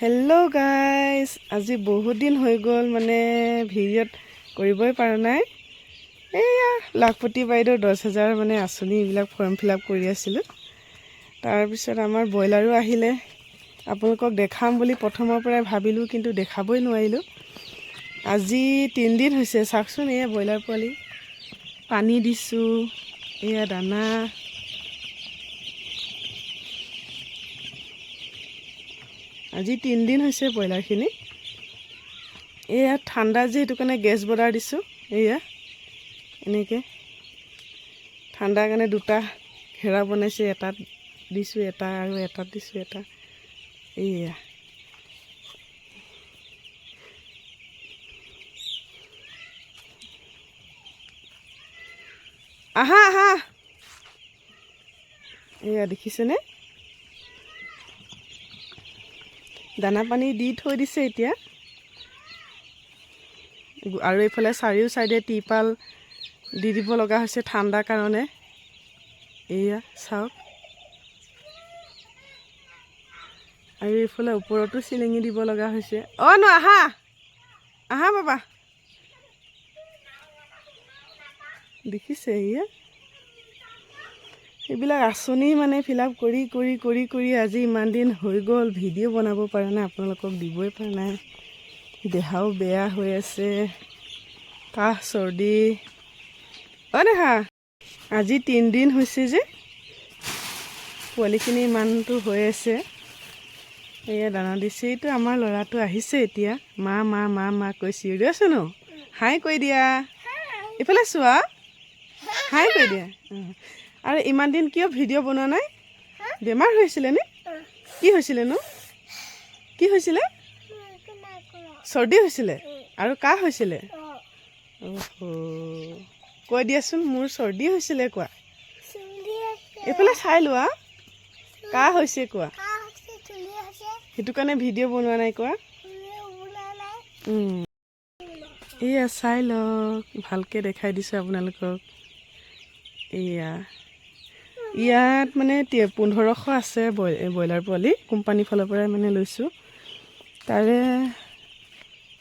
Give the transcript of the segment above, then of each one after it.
Hello' guys, আজি বহুত দিন হৈ গ'ল মানে ভিডিঅ'ত কৰিবই পৰা নাই। এয়া লাখপতি বাইদেউ 10,000 মানে আঁচনি এইবিলাক ফৰ্ম ফিল আপ কৰি আছিলোঁ। তাৰপিছত আমাৰ ব্ৰইলাৰো আহিলে, আপোনালোকক দেখাম বুলি প্ৰথমৰ পৰাই ভাবিলোঁ, কিন্তু দেখাবই নোৱাৰিলোঁ। আজি 3 দিন হৈছে, চাওকচোন এয়া ব্ৰইলাৰ পোৱালি, পানী দিছোঁ, এয়া দানা। আজি 3 দিন হৈছে ব্ৰইলাৰখিনি। এয়া ঠাণ্ডা যে, সেইটো কাৰণে গেছ বৰ্ডাৰ দিছোঁ। এয়া এনেকৈ ঠাণ্ডাৰ কাৰণে দুটা ঘেৰা বনাইছোঁ, এটাত দিছোঁ এটা আৰু এটাত দিছোঁ এটা। এয়া আহা আহা, এয়া দেখিছেনে? দানা পানী দি থৈ দিছে এতিয়া। আৰু এইফালে চাৰিও চাইডে টিৰপাল দি দিব লগা হৈছে ঠাণ্ডাৰ কাৰণে। এয়া চাওক, আৰু এইফালে ওপৰতো চিলিঙি দিব লগা হৈছে। ন আহা আহা বাবা, দেখিছে? এয়া এইবিলাক আঁচনি মানে ফিল আপ কৰি কৰি কৰি কৰি আজি ইমান দিন হৈ গ'ল, ভিডিঅ' বনাব পৰা নাই, আপোনালোকক দিবই পৰা নাই। দেহাও বেয়া হৈ আছে, কাহ চৰ্দি। দেহা, আজি 3 দিন হৈছে যে পোৱালিখিনি ইমানটো হৈ আছে। এয়া দানা দিছে। এইটো আমাৰ ল'ৰাটো আহিছে এতিয়া, মা মা মা মা কৈ চিঞৰি আছে ন। হাই কৈ দিয়া, এইফালে চোৱা, হাই কৈ দিয়া। আৰু ইমান দিন কিয় ভিডিঅ' বনোৱা নাই? বেমাৰ হৈছিলে নে? কি হৈছিলে নো? কি হৈছিলে? চৰ্দি হৈছিলে আৰু কাহ হৈছিলে। কৈ দিয়াচোন, মোৰ চৰ্দি হৈছিলে কোৱা। এইফালে চাই লোৱা, কাহ হৈছে কোৱা। সেইটো কাৰণে ভিডিঅ' বনোৱা নাই কোৱা। এয়া চাই লওক, ভালকৈ দেখাই দিছোঁ আপোনালোকক। এয়া ইয়াত মানে 1500 আছে ব্ৰইলাৰ পোৱালি, কোম্পানীৰ ফালৰ পৰাই মানে লৈছোঁ। তাৰে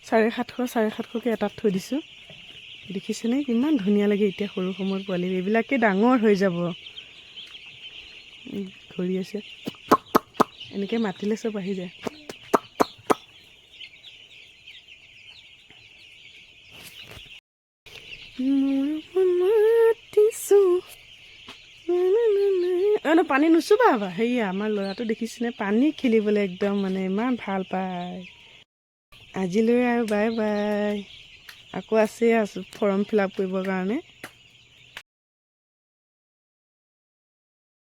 750-750কৈ এটাত থৈ দিছোঁ। দেখিছেনে কিমান ধুনীয়া লাগে? এতিয়া সৰু সময়ৰ পোৱালি এইবিলাকে ডাঙৰ হৈ যাব। ঘূৰি আছে, এনেকৈ মাতিলে চব আহি যায়। পানী নুচুবা বাবা। সেয়া আমাৰ ল'ৰাটো দেখিছেনে, পানী খেলিবলৈ একদম মানে ইমান ভাল পায়। আজিলৈ আৰু বাই বাই। আকৌ আছে ফৰ্ম ফিল আপ কৰিবৰ কাৰণে।